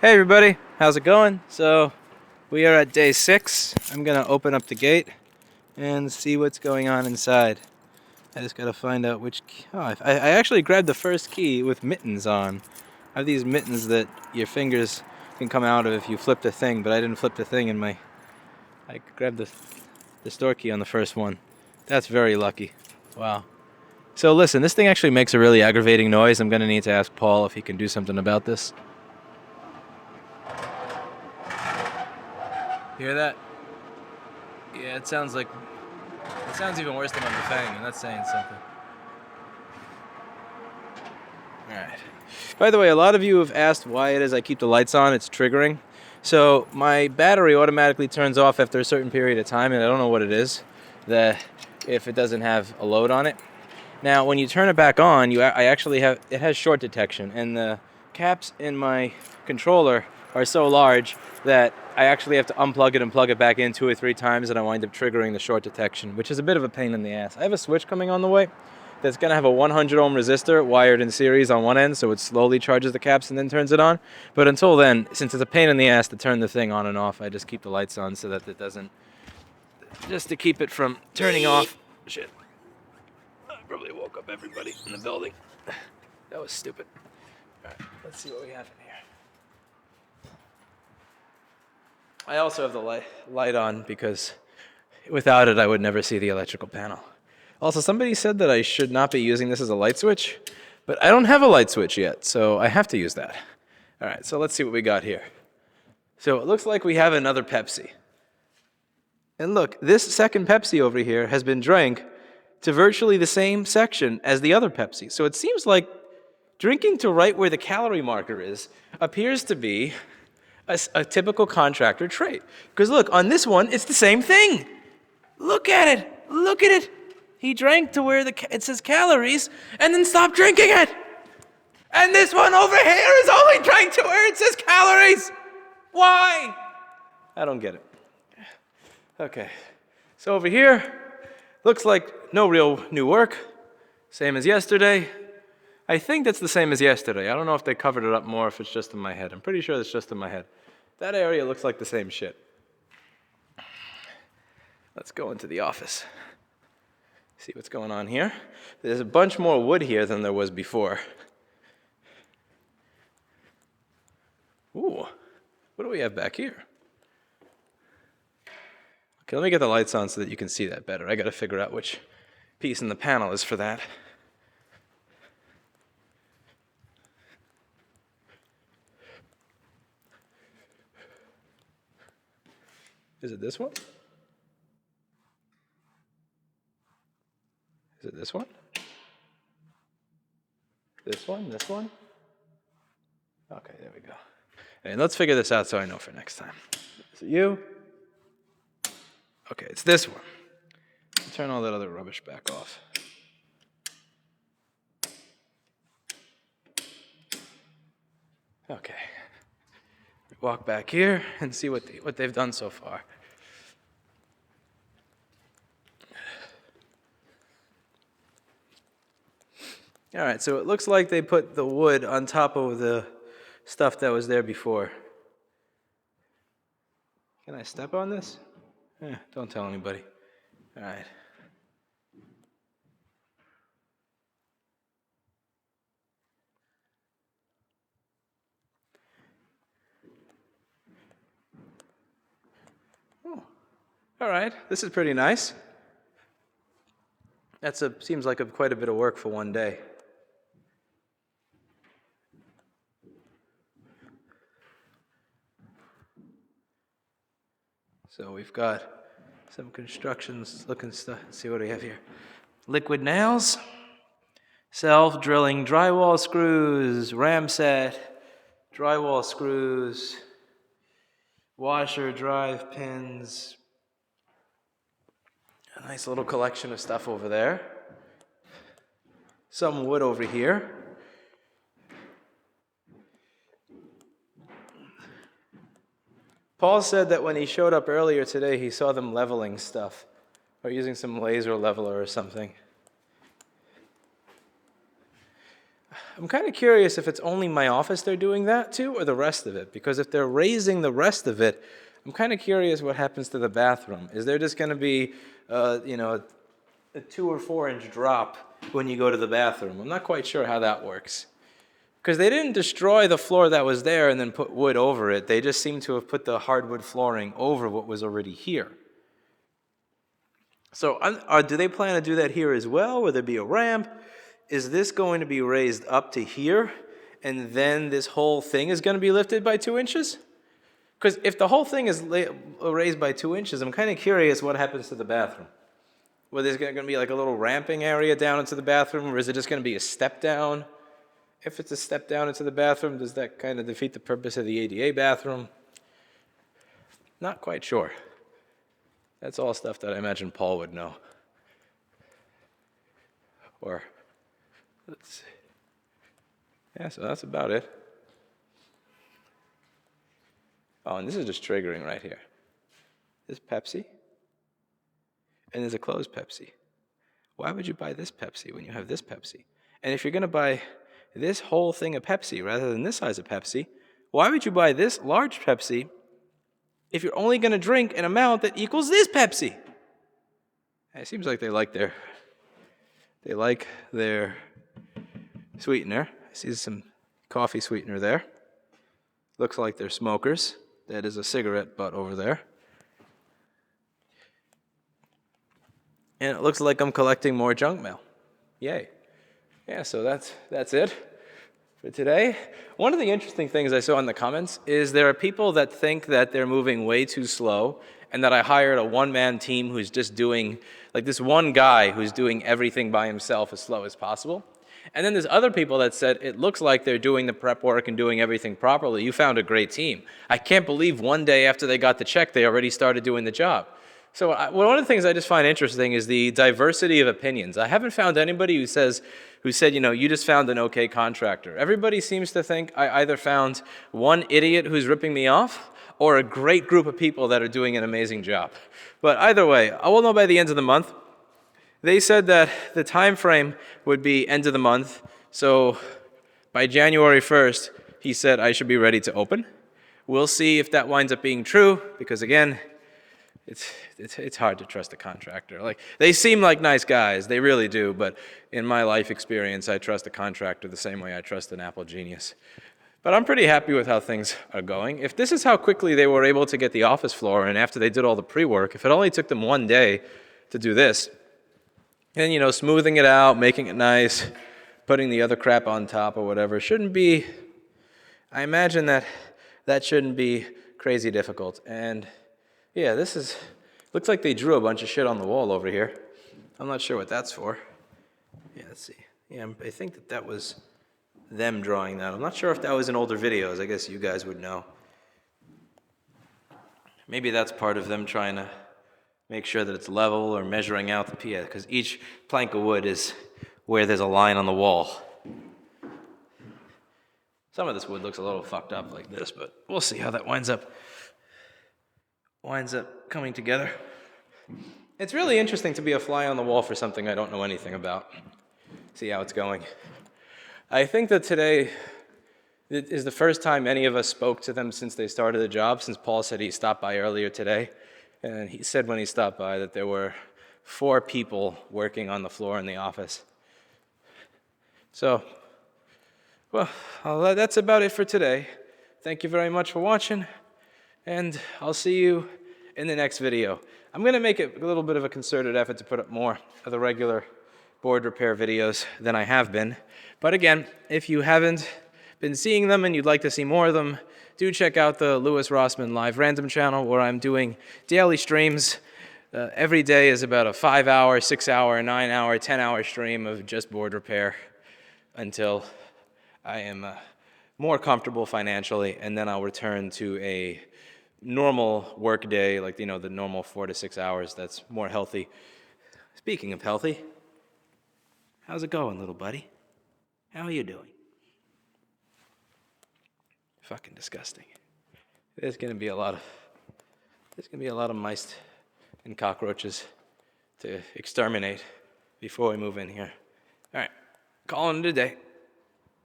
Hey everybody, how's it going? So we are at day 6. I'm gonna open up the gate and see what's going on inside. I just gotta find out which key. Oh, I actually grabbed the first key with mittens on. I have these mittens that your fingers can come out of if you flip the thing, but I didn't flip the thing in my... I grabbed the store key on the first one. That's very lucky. Wow. So listen, this thing actually makes a really aggravating noise. I'm gonna need to ask Paul if he can do something about this. Hear that? Yeah, it sounds even worse than on the Fang, and that's saying something. Alright. By the way, a lot of you have asked why it is I keep the lights on. It's triggering. So my battery automatically turns off after a certain period of time, and I don't know what it is, if it doesn't have a load on it. Now, when you turn it back on, it has short detection, and the caps in my controller are so large that I actually have to unplug it and plug it back in 2 or 3 times, and I wind up triggering the short detection, which is a bit of a pain in the ass. I have a switch coming on the way that's going to have a 100 ohm resistor wired in series on one end, so it slowly charges the caps and then turns it on. But until then, since it's a pain in the ass to turn the thing on and off, I just keep the lights on so that it doesn't, just to keep it from turning off. Shit. I probably woke up everybody in the building. That was stupid. Alright, let's see what we have in here. I also have the light on because without it I would never see the electrical panel. Also, somebody said that I should not be using this as a light switch, but I don't have a light switch yet, so I have to use that. Alright, so let's see what we got here. So it looks like we have another Pepsi. And look, this second Pepsi over here has been drank to virtually the same section as the other Pepsi. So it seems like drinking to right where the calorie marker is appears to be a typical contractor trait. Because look, on this one, it's the same thing. Look at it. Look at it. He drank to where it says calories and then stopped drinking it. And this one over here is only drank to where it says calories. Why? I don't get it. Okay. So over here, looks like no real new work. Same as yesterday. I think that's the same as yesterday. I don't know if they covered it up more, if it's just in my head. I'm pretty sure it's just in my head. That area looks like the same shit. Let's go into the office. See what's going on here. There's a bunch more wood here than there was before. Ooh, what do we have back here? Okay, let me get the lights on so that you can see that better. I gotta figure out which piece in the panel is for that. Is it this one? Is it this one? This one? This one? Okay, there we go. And let's figure this out so I know for next time. Is it you? Okay, it's this one. Turn all that other rubbish back off. Okay. Walk back here and see what they've done so far. All right, so it looks like they put the wood on top of the stuff that was there before. Can I step on this? Don't tell anybody. All right. Oh, all right. This is pretty nice. Seems like quite a bit of work for one day. So we've got some constructions looking stuff. Let's see what we have here. Liquid nails, self-drilling drywall screws, ram set, drywall screws, washer drive pins. A nice little collection of stuff over there. Some wood over here. Paul said that when he showed up earlier today, he saw them leveling stuff, or using some laser leveler or something. I'm kind of curious if it's only my office they're doing that to or the rest of it. Because if they're raising the rest of it, I'm kind of curious what happens to the bathroom. Is there just going to be, a 2 or 4 inch drop when you go to the bathroom? I'm not quite sure how that works. Because they didn't destroy the floor that was there and then put wood over it. They just seem to have put the hardwood flooring over what was already here. So do they plan to do that here as well? Will there be a ramp? Is this going to be raised up to here, and then this whole thing is going to be lifted by 2 inches? Because if the whole thing is raised by 2 inches, I'm kind of curious what happens to the bathroom. Whether there's going to be like a little ramping area down into the bathroom, or is it just going to be a step down? If it's a step down into the bathroom, does that kind of defeat the purpose of the ADA bathroom? Not quite sure. That's all stuff that I imagine Paul would know. Or, let's see. Yeah, so that's about it. Oh, and this is just triggering right here. This Pepsi, and there's a closed Pepsi. Why would you buy this Pepsi when you have this Pepsi? And if you're going to buy this whole thing of Pepsi rather than this size of Pepsi, why would you buy this large Pepsi if you're only going to drink an amount that equals this Pepsi? It seems like they like their sweetener. I see some coffee sweetener there. Looks like they're smokers. That is a cigarette butt over there. And it looks like I'm collecting more junk mail. Yay. Yeah, so that's it for today. One of the interesting things I saw in the comments is there are people that think that they're moving way too slow and that I hired a one-man team who's just doing, like this one guy who's doing everything by himself as slow as possible. And then there's other people that said it looks like they're doing the prep work and doing everything properly. You found a great team. I can't believe one day after they got the check, they already started doing the job. So one of the things I just find interesting is the diversity of opinions. I haven't found anybody who said, you just found an okay contractor. Everybody seems to think I either found one idiot who's ripping me off or a great group of people that are doing an amazing job. But either way, I will know by the end of the month. They said that the time frame would be end of the month. So by January 1st, he said I should be ready to open. We'll see if that winds up being true, because again, it's hard to trust a contractor. Like, they seem like nice guys, they really do, but in my life experience, I trust a contractor the same way I trust an Apple genius. But I'm pretty happy with how things are going. If this is how quickly they were able to get the office floor, and after they did all the pre-work, if it only took them one day to do this, and smoothing it out, making it nice, putting the other crap on top or whatever, shouldn't be, I imagine that shouldn't be crazy difficult. And yeah, looks like they drew a bunch of shit on the wall over here. I'm not sure what that's for. Yeah, let's see. Yeah, I think that was them drawing that. I'm not sure if that was in older videos. I guess you guys would know. Maybe that's part of them trying to make sure that it's level or measuring out the PA, because each plank of wood is where there's a line on the wall. Some of this wood looks a little fucked up like this, but we'll see how that winds up coming together. It's really interesting to be a fly on the wall for something I don't know anything about. See how it's going. I think that today is the first time any of us spoke to them since they started the job, since Paul said he stopped by earlier today. And he said when he stopped by that there were 4 people working on the floor in the office. So, well, that's about it for today. Thank you very much for watching, and I'll see you in the next video. I'm going to make it a little bit of a concerted effort to put up more of the regular board repair videos than I have been. But again, if you haven't been seeing them and you'd like to see more of them, do check out the Louis Rossmann Live Random channel, where I'm doing daily streams. Every day is about a 5-hour, 6-hour, 9-hour, 10-hour stream of just board repair until I am more comfortable financially, and then I'll return to a normal work day, like the normal 4 to 6 hours. That's more healthy. Speaking of healthy, how's it going, little buddy? How are you doing? Fucking disgusting. There's gonna be a lot of mice and cockroaches to exterminate before we move in here. All right, calling it a day.